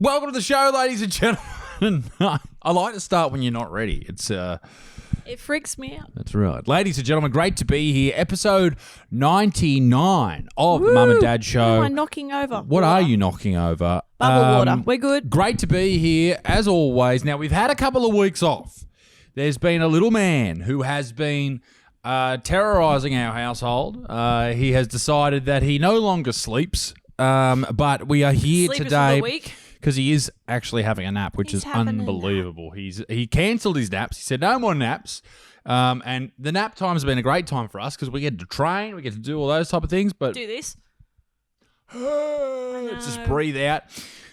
Welcome to the show, ladies and gentlemen. I like to start when you're not ready. It freaks me out. That's right. Ladies and gentlemen, great to be here. Episode 99 of the Mum and Dad Show. What am I knocking over? What are you knocking over? Bubble water. We're good. Great to be here, as always. Now, we've had a couple of weeks off. There's been a little man who has been terrorising our household. He has decided that he no longer sleeps, but we are here Sleepers today. for the week. Because he is actually having a nap, which is unbelievable. He cancelled his naps. He said no more naps. And the nap time has been a great time for us because we get to train, we get to do all those type of things. But Do this. just breathe out.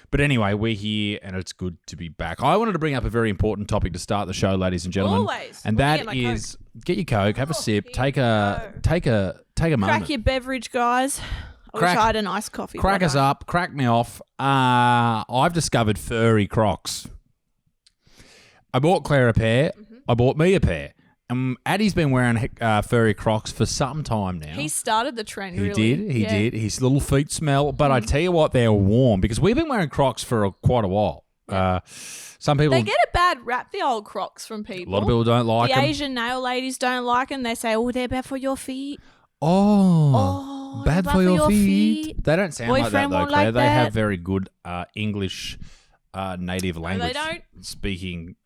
But anyway, we're here and it's good to be back. I wanted to bring up a very important topic to start the show, ladies and gentlemen. Always. And Let that me get my is get your Coke, have a sip, here take we a moment. Crack your beverage, guys. I wish I had an iced coffee. Crack us up. Crack me off. I've discovered Furry Crocs. I bought Claire a pair. Mm-hmm. I bought me a pair. Addie's been wearing Furry Crocs for some time now. He started the trend, He really. did. His little feet smell. But I tell you what, they're warm because we've been wearing Crocs for quite a while. Some people... They get a bad rap, the old Crocs, from people. A lot of people don't like them. The Asian nail ladies don't like them. They say, oh, they're bad for your feet. Oh, bad for your feet. They don't sound like that, Boyfriend though, won't Claire. like They that. have very good English native language don't. speaking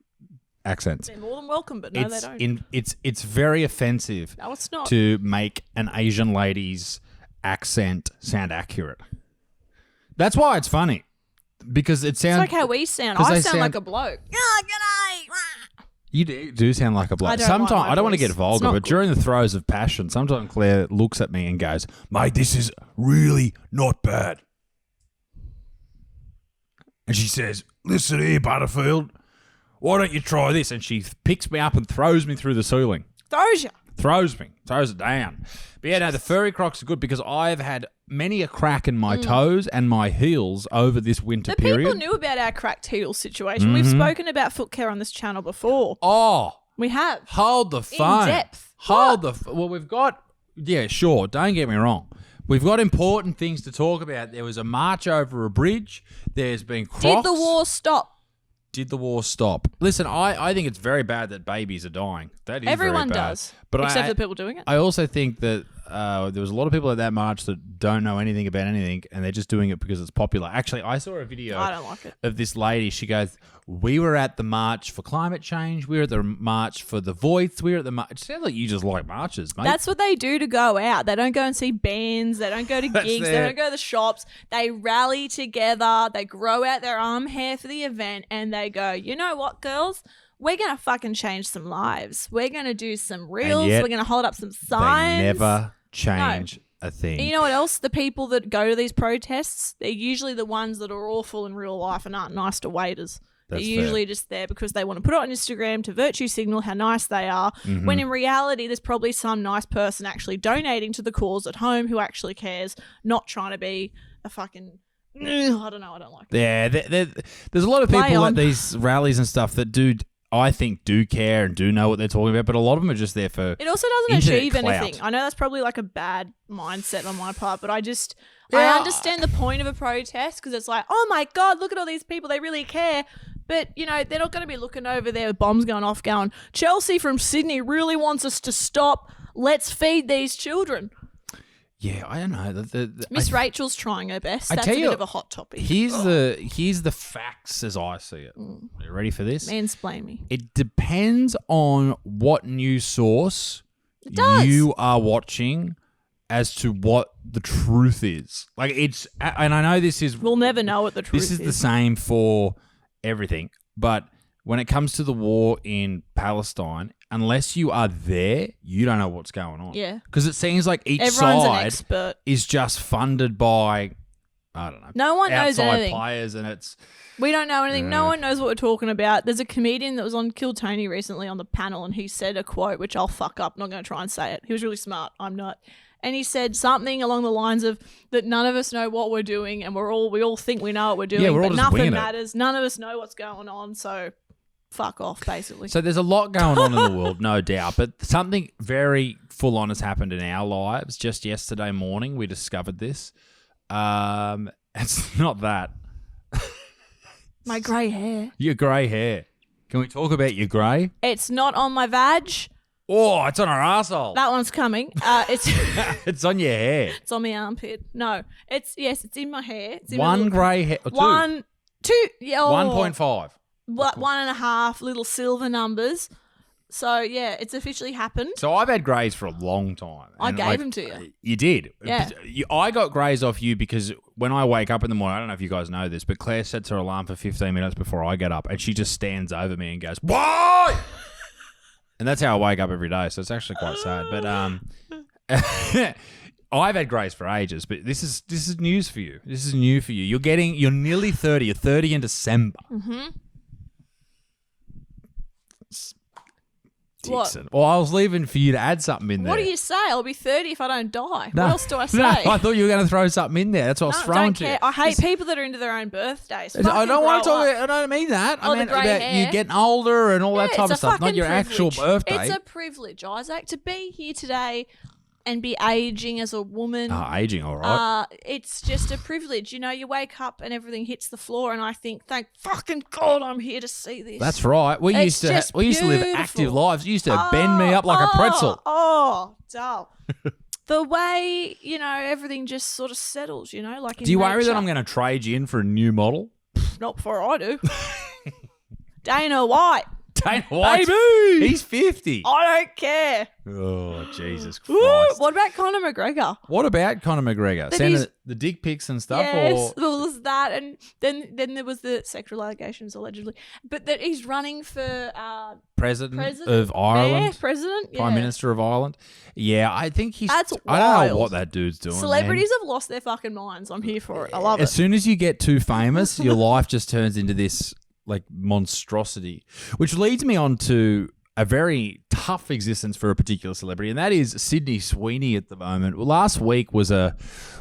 accents. They're more than welcome, but no, they don't. It's very offensive No, it's not. to make an Asian lady's accent sound accurate. That's why it's funny. Because it sounds... It's like how we sound. 'cause I they sound like a bloke. Oh, g'day. You do sound like a bloke. I don't Sometimes like my I don't want to voice. get vulgar, It's not but during the throes of passion, sometimes Claire looks at me and goes, "Mate, this is really not bad." And she says, "Listen here, Butterfield, why don't you try this?" And she picks me up and throws me through the ceiling. Throws you. Throws it down. But yeah, no, the Furry Crocs are good because I've had many a crack in my toes and my heels over this winter The period. people knew about our cracked heel situation. We've spoken about foot care on this channel before. Oh, We have. hold the phone. depth. Well, we've got... Yeah, sure. Don't get me wrong. We've got important things to talk about. There was a march over a bridge. There's been Crocs. Did the war stop? Did the war stop? Listen, I think it's very bad that babies are dying. That is Everyone very bad. does. But Except for the people doing it. I also think that there was a lot of people at that march that don't know anything about anything, and they're just doing it because it's popular. Actually, I saw a video I don't like it. of this lady. She goes, "We were at the march for climate change. We were at the march for the voice. We were at the march." It sounds like you just like marches, mate. That's what they do to go out. They don't go and see bands. They don't go to That's gigs. They their- don't go to the shops. They rally together. They grow out their arm hair for the event, and they go, you know what, girls? We're going to fucking change some lives. We're going to do some reels. yet We're going to hold up some they signs. never change a thing. And you know what else? The people that go to these protests, they're usually the ones that are awful in real life and aren't nice to waiters. That's They're usually just there because they want to put it on Instagram to virtue signal how nice they are, when in reality there's probably some nice person actually donating to the cause at home who actually cares, not trying to be a fucking... I don't know, I don't like that. Yeah, there's a lot of Play people on. at these rallies and stuff that I think do care and do know what they're talking about, but a lot of them are just there for... It also doesn't internet achieve clout. anything. I know that's probably like a bad mindset on my part, but I Yeah. understand the point of a protest because it's like, oh my God, look at all these people. They really care. But, you know, they're not going to be looking over there with bombs going off going, Chelsea from Sydney really wants us to stop. Let's feed these children. Yeah, I don't know. Miss Rachel's trying her best. I That's tell a you- bit of a hot topic. Here's the facts as I see it. Are you ready for this? Mansplain me. It depends on what news source does. you are watching as to what the truth is. Like and I know this is... We'll never know what the truth This is the same for everything, but when it comes to the war in Palestine, unless you are there, you don't know what's going on. Yeah. Because it seems like each Everyone's an side expert. is just funded by, I don't know, No one knows outside anything. players, and it's... We don't know anything. No one knows what we're talking about. There's a comedian that was on Kill Tony recently on the panel, and he said a quote, which I'll fuck up. I'm not going to try and say it. He was really smart. I'm not. And he said something along the lines of that none of us know what we're doing, and we all think we know what we're doing, Yeah, we're all but just nothing winging it. matters. None of us know what's going on, so fuck off, basically. So there's a lot going on in the world, no doubt, but something very full on has happened in our lives. Just yesterday morning, we discovered this. It's not that. My grey hair. Your grey hair. Can we talk about your grey? It's not on my vag. Oh, it's on her arsehole. That one's coming. It's It's on your hair. it's on my armpit. No, it's in my hair. It's in One grey hair. Or two. 1, 2, yeah, 1.5. 1.5 little silver numbers. So yeah, it's officially happened. So I've had greys for a long time. I and, gave them to you. You did. Yeah. I got greys off you because when I wake up in the morning, I don't know if you guys know this, but Claire sets her alarm for 15 minutes before I get up, and she just stands over me and goes, "What?" And that's how I wake up every day. So it's actually quite sad. But I've had greys for ages, but this is news for you. This is new for you. You're nearly 30. You're 30 in December. Mm-hmm. Dixon. Well, I was leaving for you to add something in there. What do you say? I'll be 30 if I don't die. No. What else do I say? No, I thought you were going to throw something in there. That's what I was throwing don't to care. you. I hate people that are into their own birthdays. I don't want to grow talk up. about, I don't mean that. Oh, I mean the grey about hair. you getting older and all that Yeah, type it's of a stuff, not fucking your actual privilege. birthday. It's a privilege, Isaac, to be here today and be aging as a woman. Aging, all right. It's just a privilege. You know, you wake up and everything hits the floor and I think, thank fucking God I'm here to see this. That's right. We It's used to just live beautiful. active lives. You used to bend me up like a pretzel. Oh, dull. The way, everything just sort of settles, like in Do you worry that nature. I'm going to trade you in for a new model? Not before I do. Dana White. Dana White. Baby! He's 50. I don't care. Oh, Jesus Woo! Christ. What about Conor McGregor? What about Conor McGregor? That Sending he's- the dick pics and stuff? Yes, Or there was that, and then there was the sexual allegations allegedly, but that he's running for president president of Ireland? Yeah, president, Prime yeah. Minister of Ireland. Yeah, I think he's... That's I don't know wild. what that dude's doing, Celebrities man. have lost their fucking minds. I'm here for it. I love As it. soon as you get too famous, your life just turns into this like monstrosity, which leads me on to a very tough existence for a particular celebrity, and that is Sydney Sweeney at the moment. Well, last week was a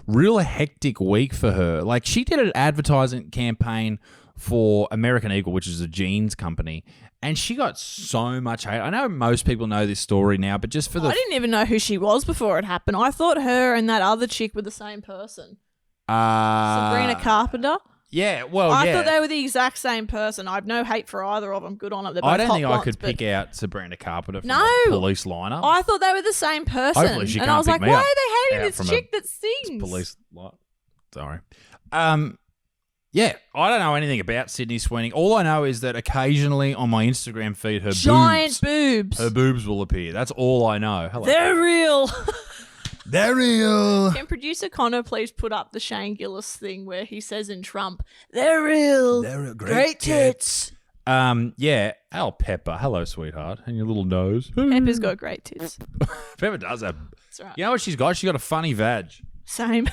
real hectic week for her. Like, she did an advertising campaign for American Eagle, which is a jeans company, and she got so much hate. I know most people know this story now, but just for the... I didn't even know who she was before it happened. I thought her and that other chick were the same person. Sabrina Carpenter. Yeah, well, I yeah. thought they were the exact same person. I've no hate for either of them. Good on them. They're both I don't hot think I blondes, could but pick out Sabrina Carpenter from No. a police lineup. I thought they were the same person. Hopefully she and I can't was pick like, me why up are they hating out this from a chick that sings? Police lineup. Sorry. Yeah, I don't know anything about Sydney Sweeney. All I know is that occasionally on my Instagram feed, her Giant boobs. her boobs will appear. That's all I know. Hello. They're real. They're real. Can producer Connor please put up the Shane Gillis thing where he says in Trump, they're real. They're real. Great tits. Yeah. Al Pepper. Hello, sweetheart. And your little nose. Pepper's got great tits. Pepper does have. That's right. You know what she's got? She's got a funny vag. Same.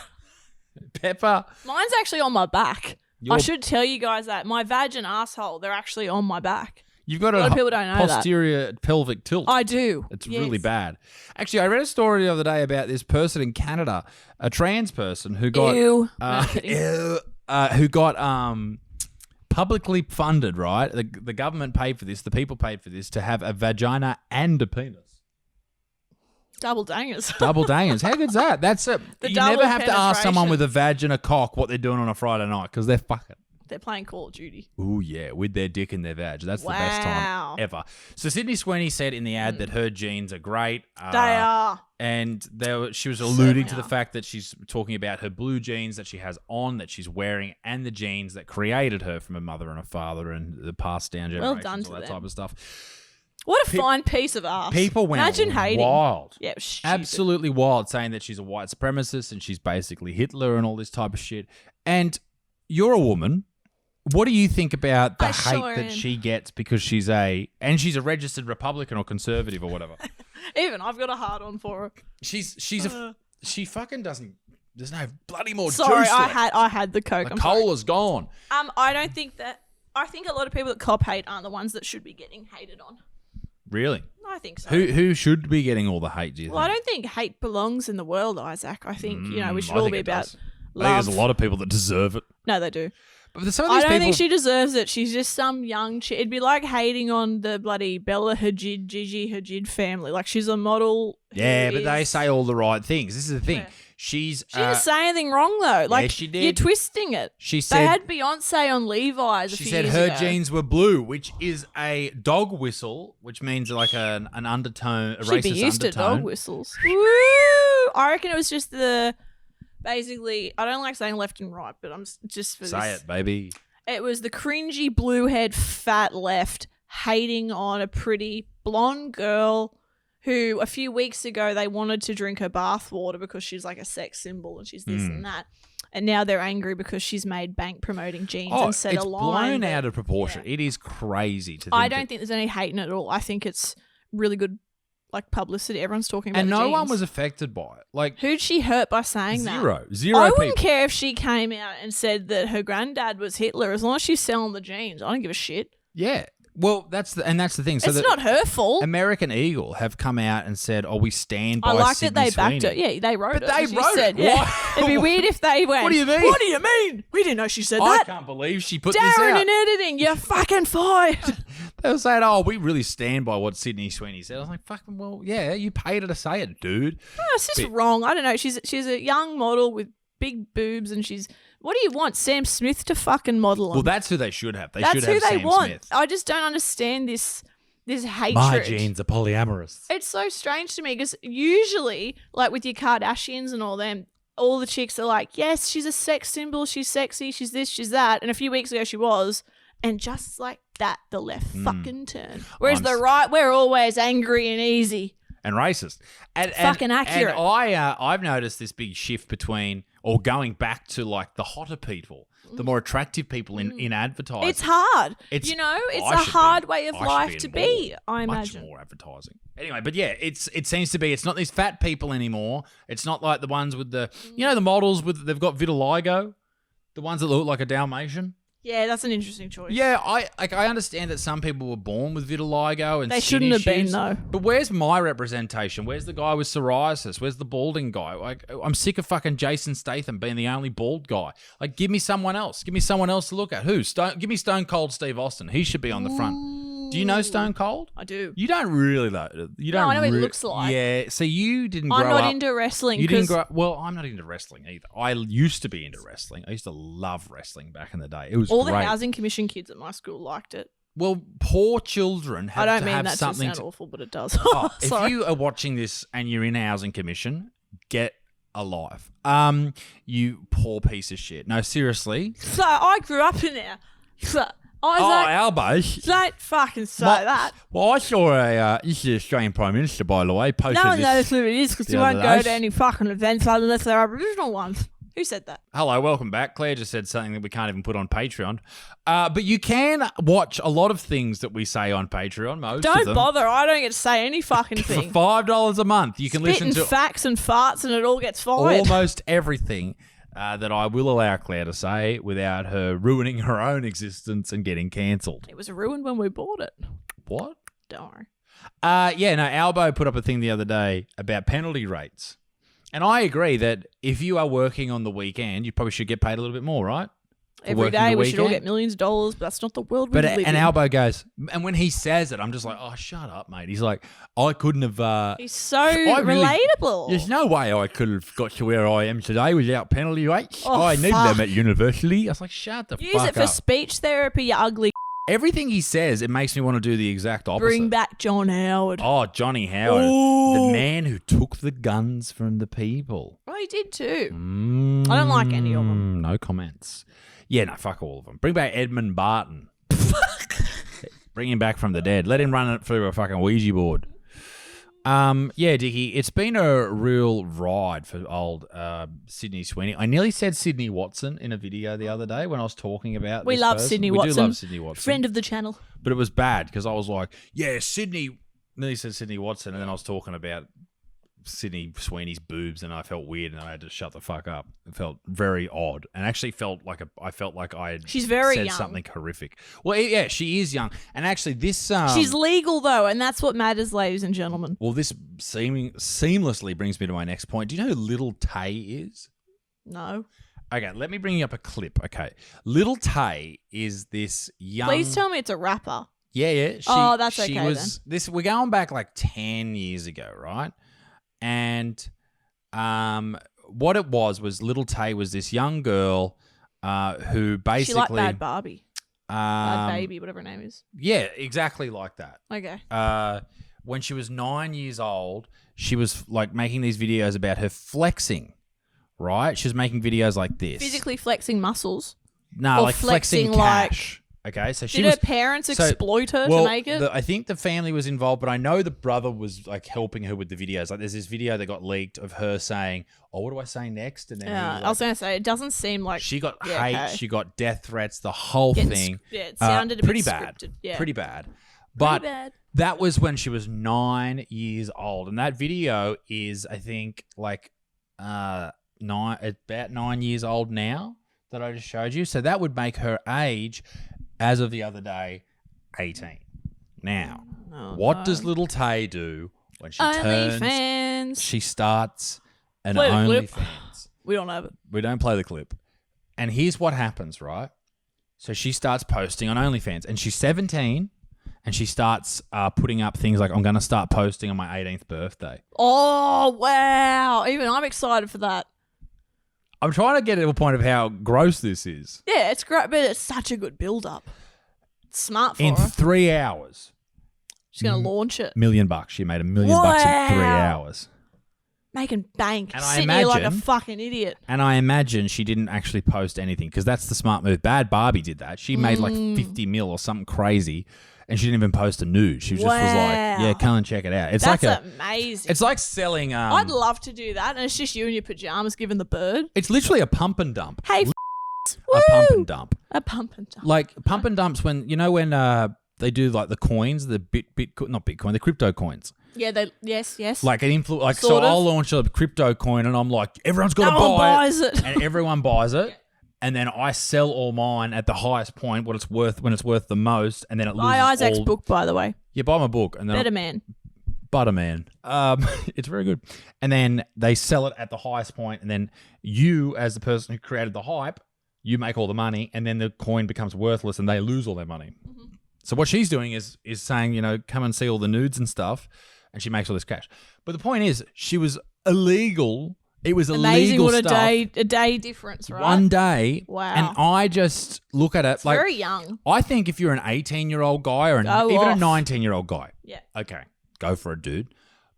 Pepper. Mine's actually on my back. Your- I should tell you guys that. My vag and asshole, they're actually on my back. You've got A lot of people don't know that. posterior pelvic tilt. I do. It's Yes. really bad. Actually, I read a story the other day about this person in Canada, a trans person who got Ew. No, kidding. who got publicly funded. Right, the government paid for this. The people paid for this to have a vagina and a penis. Double dangers. Double dangers. How good's that? That's it. The You double never have to ask someone penetration. with a vag and a cock what they're doing on a Friday night because they're fucking. They're playing Call of Duty. Ooh, yeah, with their dick in their vag. That's the best Wow. time ever. So Sydney Sweeney said in the ad that her jeans are great. They are. And she was alluding to the are. fact that she's talking about her blue jeans that she has on, that she's wearing, and the jeans that created her from a mother and a father and the passed down generations, done to all that them. type of stuff. What a fine piece of ass. People went Imagine hating. wild. Yeah, it was stupid. Absolutely wild, saying that she's a white supremacist and she's basically Hitler and all this type of shit. And you're a woman. What do you think about the I hate sure that am. she gets because she's a registered Republican or conservative or whatever? Even I've got a hard on for her. She fucking doesn't. There's no bloody more Sorry, juice left. I had the coke. The I'm sorry. cola's gone. I don't think that. I think a lot of people that cop hate aren't the ones that should be getting hated on. Really? I think so. Who should be getting all the hate? Do you Well, I think? don't think hate belongs in the world, Isaac. I think we should I all think be it about does. love. I think there's a lot of people that deserve it. No, they do. But some of I these don't people, think she deserves it. She's just some young chick. It'd be like hating on the bloody Bella Hadid, Gigi Hadid family. Like, she's a model. who yeah, but they is- say all the right things. This is the thing. Yeah. She's She didn't say anything wrong though. Like she did. You're twisting it. She They said had Beyonce on Levi's. A she few said years her ago. jeans were blue, which is a dog whistle, which means like an undertone, a She'd racist be used undertone. to dog whistles. Woo! I reckon it was just basically. I don't like saying left and right, but I'm just for Say this. it, baby. It was the cringy blue head fat left hating on a pretty blonde girl who a few weeks ago they wanted to drink her bathwater because she's like a sex symbol and she's this and that. And now they're angry because she's made bank promoting jeans and said it's a line. blown out of proportion. Yeah. It is crazy to think I don't think there's any hate in it at all. I think it's really good like publicity. Everyone's talking about and the no jeans. one was affected by it. Like Who'd she hurt by saying that? Zero I people. wouldn't care if she came out and said that her granddad was Hitler as long as she's selling the jeans. I don't give a shit. Yeah. Well, that's the thing. So It's not her fault. American Eagle have come out and said, "Oh, we stand by." I like Sydney that they backed Sweeney. it. Yeah, they wrote But it. they She wrote said, it. Yeah. Why? It'd be weird if they went. What do you mean? What do you mean? We didn't know she said I that. can't believe she put this out. Darren in editing, you're fucking fired. They were saying, "Oh, we really stand by what Sydney Sweeney said." I was like, "Fucking well, yeah, you paid her to say it, dude." No, it's just wrong. I don't know. She's a young model with big boobs, and she's. What do you want, Sam Smith to fucking model on? Well, that's who they should have. They That's should who have they Sam want. Smith. I just don't understand this hatred. My genes are polyamorous. It's so strange to me because usually, like with your Kardashians and all them, all the chicks are like, yes, she's a sex symbol, she's sexy, she's this, she's that. And a few weeks ago she was. And just like that, the left fucking turn. Whereas the right, we're always angry and easy. And racist. And Fucking accurate. And I've noticed this big shift between, or going back to like the hotter people, the more attractive people in advertising. It's hard. It's it's a I should hard be- way of I should life be to in be, more- I imagine. Much more advertising. Anyway, but yeah, it seems to be. It's not these fat people anymore. It's not like the ones with the the models with they've got vitiligo, the ones that look like a Dalmatian. Yeah, that's an interesting choice. Yeah, I understand that some people were born with vitiligo and They skin shouldn't have been, issues, though. But where's my representation? Where's the guy with psoriasis? Where's the balding guy? Like, I'm sick of fucking Jason Statham being the only bald guy. Like, give me someone else. Give me someone else to look at. Who? Give me Stone Cold Steve Austin. He should be on the front. Do you know Stone Cold? I do. You don't really though. You don't. No, I know what he looks like. Yeah. So you didn't grow I'm up. not into wrestling. You didn't 'cause grow up. Well, I'm not into wrestling either. I used to be into wrestling. I used to love wrestling back in the day. It was all great. the housing commission kids at my school liked it. Well, poor children have I don't to mean have that to something sound to. awful, but it does. Oh, if Sorry. you are watching this and you're in housing commission, get a life. You poor piece of shit. No, seriously. So I grew up in there. So I was Oh, like, elbows. don't fucking say that. Well, I saw this is the Australian Prime Minister, by the way, posted No one this. knows who it is because the you won't other go day. to any fucking events unless they're Aboriginal ones. Who said that? Hello, welcome back. Claire just said something that we can't even put on Patreon. But you can watch a lot of things that we say on Patreon, most of Don't them. bother. I don't get to say any fucking For thing. $5 a month, you can Spitting listen to facts and farts and it all gets fired. almost everything that I will allow Claire to say without her ruining her own existence and getting cancelled. It was ruined when we bought it. What? Don't worry. Albo put up a thing the other day about penalty rates. And I agree that if you are working on the weekend, you probably should get paid a little bit more, right? For Every working day the we should all weekend. get millions of dollars, but that's not the world we But live an in. Albo goes, and when he says it, I'm just like, oh, shut up, mate. He's like, I couldn't have. He's so really- relatable. There's no way I could have got to where I am today without penalty rates. Oh, I need fuck. them at university. I was like, shut the Use fuck it for up. speech therapy, you ugly. Everything he says, it makes me want to do the exact opposite. Bring back John Howard. Oh, Johnny Howard, Ooh. the man who took the guns from the people. Oh, he did too. I don't like any of them. No comments. Yeah, no, fuck all of them. Bring back Edmund Barton. Bring him back from the dead. Let him run it through a fucking Ouija board. Yeah, Dickie, it's been a real ride for old Sydney Sweeney. I nearly said Sydney Watson in a video the other day when I was talking about We this love person. Sydney We Watson. do love Sydney Watson. Friend of the channel. But it was bad because I was like, yeah, Sydney. Nearly said Sydney Watson, and then I was talking about Sydney Sweeney's boobs, and I felt weird, and I had to shut the fuck up. It felt very odd, and actually I felt like I had She's very said young. something horrific. Well, yeah, she is young, and actually this She's legal though, and that's what matters, ladies and gentlemen. well, this seamlessly brings me to my next point. Do you know who Lil Tay is? No. Okay, let me bring you up a clip. Okay, Lil Tay is this young. Please tell me it's a rapper. Yeah. Oh, that's she okay was, This we're going back like 10 years ago, right? And what it was Lil Tay was this young girl who basically She like Bad Barbie. Bad um, Baby, whatever her name is. yeah, exactly like that. Okay. When she was 9 years old, she was like making these videos about her flexing, right? She was making videos like this. Physically flexing muscles. No, or like flexing like- cash. Okay, so she Did was. her parents so- exploit her well, to make it? I think the family was involved, but I know the brother was like helping her with the videos. Like, there's this video that got leaked of her saying, "Oh, what do I say next?" And then he was I was going to say, it doesn't seem like... she got Yeah, hate, okay. she got death threats, the whole thing. it sounded a bit pretty bad. scripted. Yeah. Pretty bad. But bad. that was when she was 9 years old, and that video is, I think, like about 9 years old now that I just showed you. So that would make her age, as of the other day, 18. Now, what does Lil Tay do when she turns? OnlyFans. She starts an Play the clip. OnlyFans. We don't have it. We don't play the clip. And here's what happens, right? So she starts posting on OnlyFans, and she's 17, and she starts putting up things like, I'm going to start posting on my 18th birthday. Oh, wow. Even I'm excited for that. I'm trying to get to a point of how gross this is. Yeah, it's great, but it's such a good build-up. It's smart for In her. 3 hours, She's going to launch it. $1 million. She made $1 million in 3 hours. Making bank. And I Sitting here like a imagine- fucking idiot. And I imagine she didn't actually post anything, because that's the smart move. Bad Barbie did that. She made like 50 mil or something crazy, and she didn't even post a nude. She just was like, yeah, come and check it out. It's That's like amazing. It's like selling. I'd love to do that, and it's just you in your pajamas giving the bird. It's literally a pump and dump. Hey, A pump and dump. A pump and dump. Like pump and dumps when they do like the coins, the not Bitcoin, the crypto coins. Yeah, yes. Like an like Sort so of. I'll launch a crypto coin and I'm like, everyone's got to No one buy buys it. and everyone buys it. And then I sell all mine at the highest point, what it's worth when it's worth the most, and then it loses Buy Isaac's all. book, by the way. Yeah, buy my book, and then Better man. Butterman. It's very good. And then they sell it at the highest point, and then you, as the person who created the hype, you make all the money, and then the coin becomes worthless, and they lose all their money. Mm-hmm. So what she's doing is saying, come and see all the nudes and stuff, and she makes all this cash. But the point is, she was illegal. It was Amazing illegal what stuff. a day difference, right? One day. Wow. And I just look at it It's like very young. I think if you're an 18-year-old guy or even off. a 19-year-old guy, Yeah. okay, go for it, dude.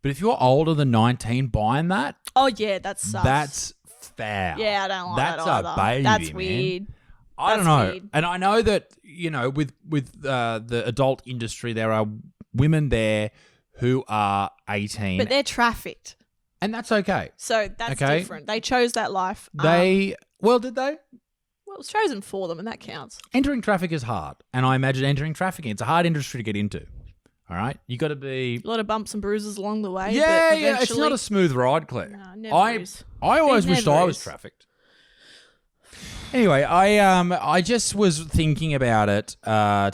But if you're older than 19 buying that, Oh yeah, that's sus. that's foul. Yeah, I don't like That's that either. a baby, That's man. weird. I don't That's know. weird. And I know that, with the adult industry, there are women there who are 18. But they're trafficked. And that's okay. So that's Okay. different. They chose that life. Did they? Well, it was chosen for them, and that counts. Entering traffic is hard. And I imagine entering trafficking, it's a hard industry to get into. All right? You got to be... A lot of bumps and bruises along the way. Yeah, but yeah. It's eventually- not a smooth ride, Claire. No, never I is. always It wished never I was is. trafficked. Anyway, I just was thinking about it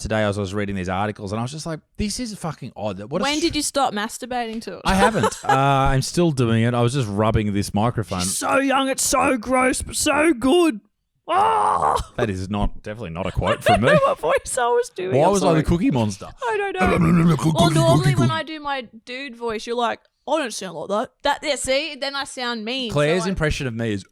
today as I was reading these articles, and I was just like, this is fucking odd. When did you stop masturbating to it? I haven't. I'm still doing it. I was just rubbing this microphone. So young, it's so gross, but so good. Oh! That is definitely not a quote from me. I don't know what voice I was doing. Why I'm was I sorry. the Cookie Monster? I don't know. Well, normally when I do my dude voice, you're like, I don't sound like that. Yeah, see? Then I sound mean. Claire's so impression of me is.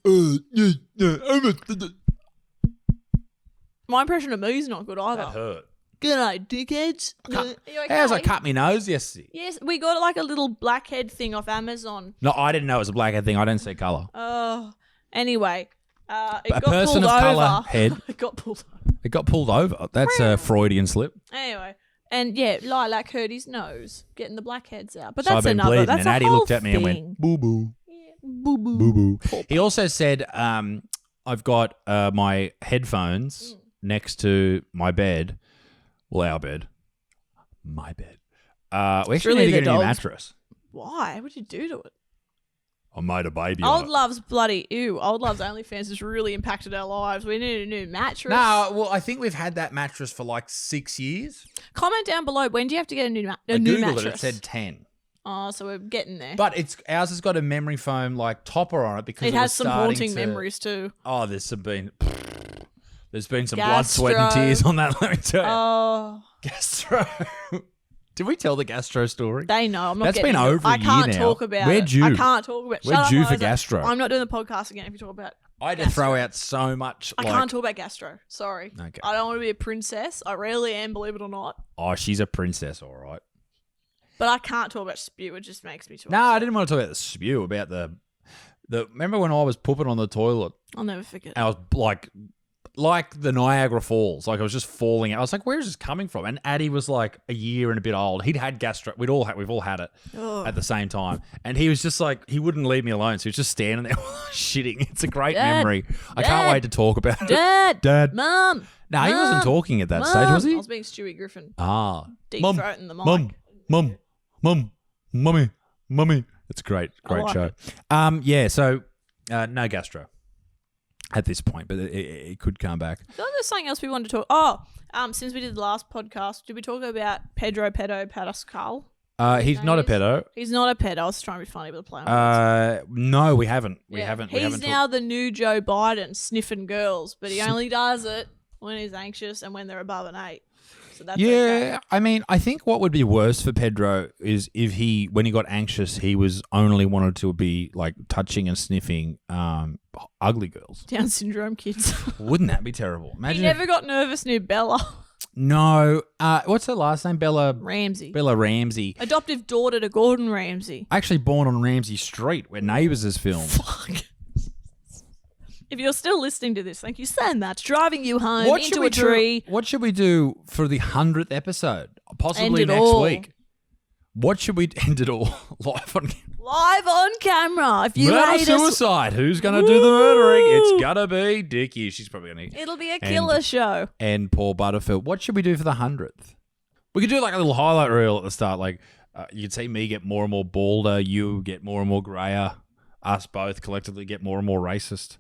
my impression of me is not good either. That hurt. Good night, dickheads. Are you okay? How's I cut my nose yesterday? Yes, we got like a little blackhead thing off Amazon. No, I didn't know it was a blackhead thing. I didn't see colour. Oh, anyway, it A got person pulled of colour over. head. It got pulled over. It got pulled over. That's a Freudian slip. Anyway, and yeah, Lilac hurt his nose, getting the blackheads out. But So I've that's been another. bleeding, That's and a Addie whole looked at me and thing. went, boo boo. Yeah, boo boo. Boo boo. Poor He also said, I've got my headphones next to my bed. Well, our bed. My bed. We actually really need to the get a new dog's- mattress. Why? What did you do to it? I made a baby Old on it. Love's bloody Old Love's OnlyFans has really impacted our lives. We need a new mattress. No, well, I think we've had that mattress for like 6 years. Comment down below. When do you have to get a new I new Googled mattress? it. It said 10. Oh, so we're getting there. But ours has got a memory foam like topper on it because it was has some starting haunting to- memories too. Oh, there's been some blood, sweat, and Gastro. tears on that. Let me tell you. Oh, Gastro. Did we tell the Gastro story? They know. I'm not That's getting been into it. over a I year can't now. talk about We're it. due. I can't talk about it. We're Shut up, due for Isaac. Gastro. I'm not doing the podcast again if you talk about I had to Gastro. throw out so much. I can't talk about Gastro. Sorry. Okay. I don't want to be a princess. I rarely am, believe it or not. Oh, she's a princess, all right. But I can't talk about spew. It just makes me too No, upset. I didn't want to talk about the spew, about the. Remember when I was pooping on the toilet? I'll never forget. I was like the Niagara Falls. Like I was just falling out. I was like, where is this coming from? And Addie was like a year and a bit old. He'd had Gastro. We've all had it Ugh. at the same time. And he was just like, he wouldn't leave me alone. So he was just standing there shitting. It's a great Dad, memory. I can't Dad, wait to talk about Dad. it. Dad. Mum. No, he wasn't Mum, talking at that Mum. stage, was he? I was being Stewie Griffin. Ah. Deep Mum, throating the mic. Mummy. It's a great like show. it. Yeah, so no Gastro at this point, but it could come back. I feel like there's something else we wanted to talk. Since we did the last podcast, did we talk about Pedro Pascal? He's not a pedo. He's not a pedo. I was trying to be funny with the play on words. No, we haven't. We Yeah. haven't. He's now the new Joe Biden, sniffing girls, but he only does it when he's anxious and when they're above an 8. So that's okay. Yeah, I mean, I think what would be worse for Pedro is if when he got anxious, he was only wanted to be like touching and sniffing ugly girls. Down syndrome kids. Wouldn't that be terrible? He Imagine. never got nervous near Bella No. What's her last name? Bella Ramsey. Ramsey. Adoptive daughter to Gordon Ramsay. Actually born on Ramsey Street, where Neighbours is filmed. Fuck. If you're still listening to this, thank you so much. Driving you home into a tree. What should we do for the 100th episode? Possibly End it next all. week. What should we end it all live on? Live on camera. If you Murder hate us, suicide. Who's gonna do the murdering? It's gonna be Dickie. She's probably gonna. it'll be a killer show. And Paul Butterfield. What should we do for the 100th? We could do like a little highlight reel at the start. Like you could see me get more and more balder, you get more and more grayer, us both collectively get more and more racist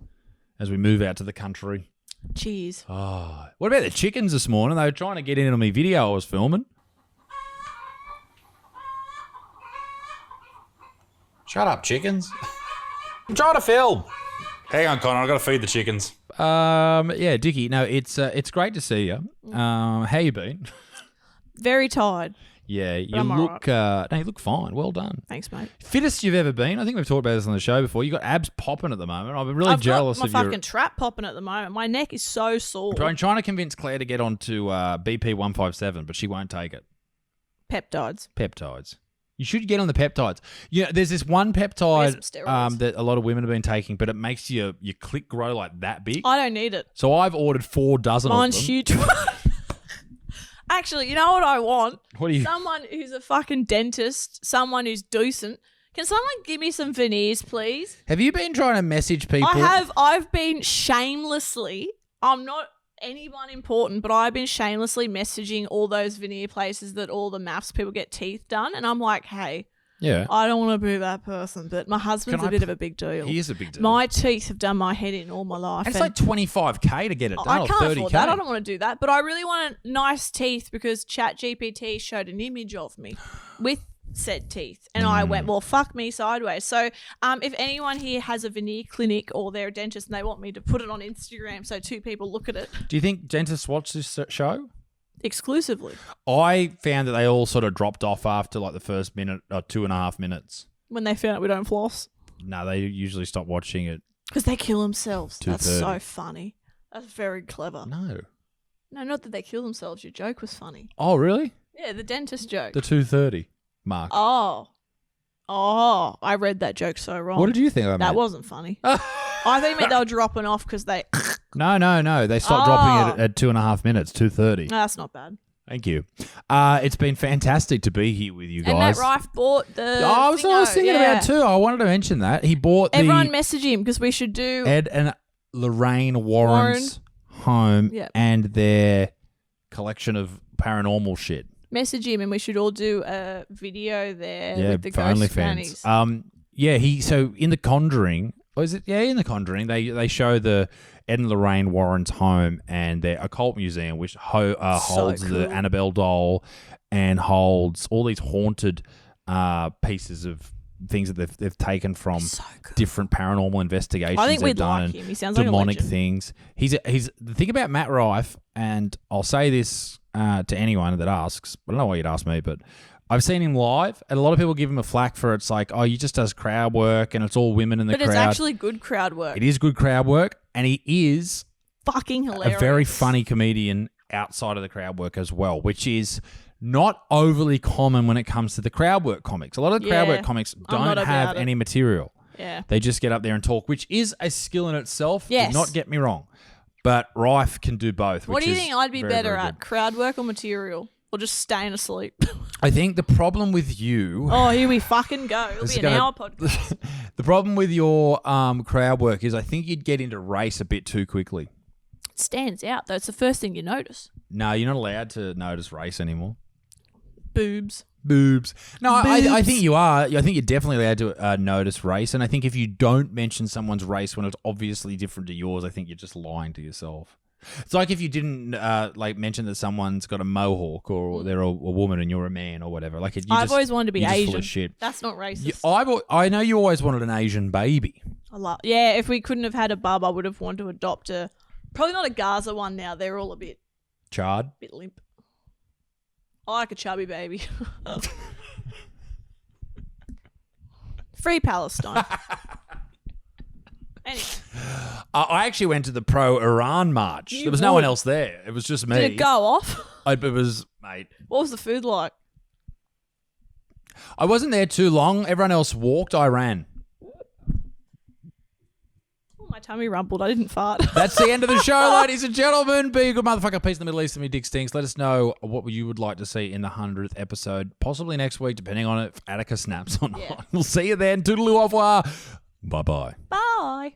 as we move out to the country. Cheese. Oh, what about the chickens this morning? They were trying to get in on me video I was filming. Shut up, chickens. I'm trying to film. Hang on, Connor. I've got to feed the chickens. Yeah, Dickie. No, it's great to see you. How you been? Very tired. Yeah, you I'm look. No, you look fine. Well done. Thanks, mate. Fittest you've ever been. I think we've talked about this on the show before. You got abs popping at the moment. I'm really jealous I've got my of fucking your. trap popping at the moment. My neck is so sore. I'm trying to convince Claire to get onto BP 157, but she won't take it. Peptides. Peptides. You should get on the peptides. You know, there's this one Get peptide some steroids. that a lot of women have been taking, but it makes your clit grow like that big. I don't need it. So I've ordered 4 dozen Mine's of them. huge. Actually, you know what I want? What do you? Someone who's a fucking dentist, someone who's decent. Can someone give me some veneers, please? Have you been trying to message people? I've been shamelessly, I'm not anyone important, but I've been shamelessly messaging all those veneer places that all the maths people get teeth done. And I'm like, hey, Yeah. I don't want to be that person, but my husband's Can a I bit of a big deal. He is a big deal. My teeth have done my head in all my life. And it's like $25K to get it done. I or can't 30K. afford that. I don't want to do that. But I really want nice teeth because ChatGPT showed an image of me with said teeth. And I went, well, fuck me sideways. So if anyone here has a veneer clinic or they're a dentist and they want me to put it on Instagram so 2 people look at it Do you think dentists watch this show? exclusively. I found that they all sort of dropped off after like the first minute or 2.5 minutes. When they found out we don't floss. No, they usually stop watching it. Because they kill themselves. That's 2:30. so funny. That's very clever. No. No, not that they kill themselves. Your joke was funny. Oh, really? Yeah, the dentist joke. The 2:30 mark. Oh, I read that joke so wrong. What did you think I meant? That wasn't funny. I think they were dropping off because they... No. They stopped dropping it at 2.5 minutes, 2:30. That's not bad. Thank you. It's been fantastic to be here with you guys. And Matt Rife bought the... I was thinking about it too. I wanted to mention that. He bought Everyone the message him because we should do... Ed and Lorraine Warren's home Yep. and their collection of paranormal shit. Message him and we should all do a video there Yeah, with the for ghost OnlyFans. fannies. So in The Conjuring, in The Conjuring, they show the Ed and Lorraine Warren's home and their occult museum, which holds the cool. Annabelle doll and holds all these haunted pieces of things that they've taken from So cool. different paranormal investigations. I think they've we'd done like him. He sounds demonic like a legend. things. He's the thing about Matt Rife, and I'll say this to anyone that asks. I don't know why you'd ask me, but I've seen him live, and a lot of people give him a flack for it's like, oh, he just does crowd work, and it's all women in the crowd. But it's actually good crowd work. It is good crowd work, and he is fucking hilarious. a very funny comedian outside of the crowd work as well, which is not overly common when it comes to the crowd work comics. A lot of the crowd work comics don't have any material. Yeah. They just get up there and talk, which is a skill in itself. Yes. Do not get me wrong. But Refe can do both. What do you think I'd be very, better very at? good. Crowd work or material? Or just staying asleep? I think the problem with you... Oh, here we fucking go. It'll be an hour podcast. The problem with your crowd work is I think you'd get into race a bit too quickly. It stands out, though. It's the first thing you notice. No, you're not allowed to notice race anymore. Boobs. Boobs. No, Boobs. I think you are. I think you're definitely allowed to notice race. And I think if you don't mention someone's race when it's obviously different to yours, I think you're just lying to yourself. It's like if you didn't mention that someone's got a mohawk or they're a woman and you're a man or whatever. Like I've always wanted to be you're just full Asian. of shit. That's not racist. I know you always wanted an Asian baby. Yeah, if we couldn't have had a bub, I would have wanted to adopt probably not a Gaza one now. They're all a bit Chard. bit limp. I like a chubby baby. Free Palestine. Anyway. I actually went to the pro-Iran march. There was no one else there. It was just me. Did it go off? It was, mate. What was the food like? I wasn't there too long. Everyone else walked. I ran. Oh, my tummy rumbled. I didn't fart. That's the end of the show, ladies and gentlemen. Be a good motherfucker. Peace in the Middle East and me dick stinks. Let us know what you would like to see in the 100th episode. Possibly next week, depending on if Attica snaps or not. Yeah. We'll see you then. Toodaloo au revoir. Bye-bye. Bye.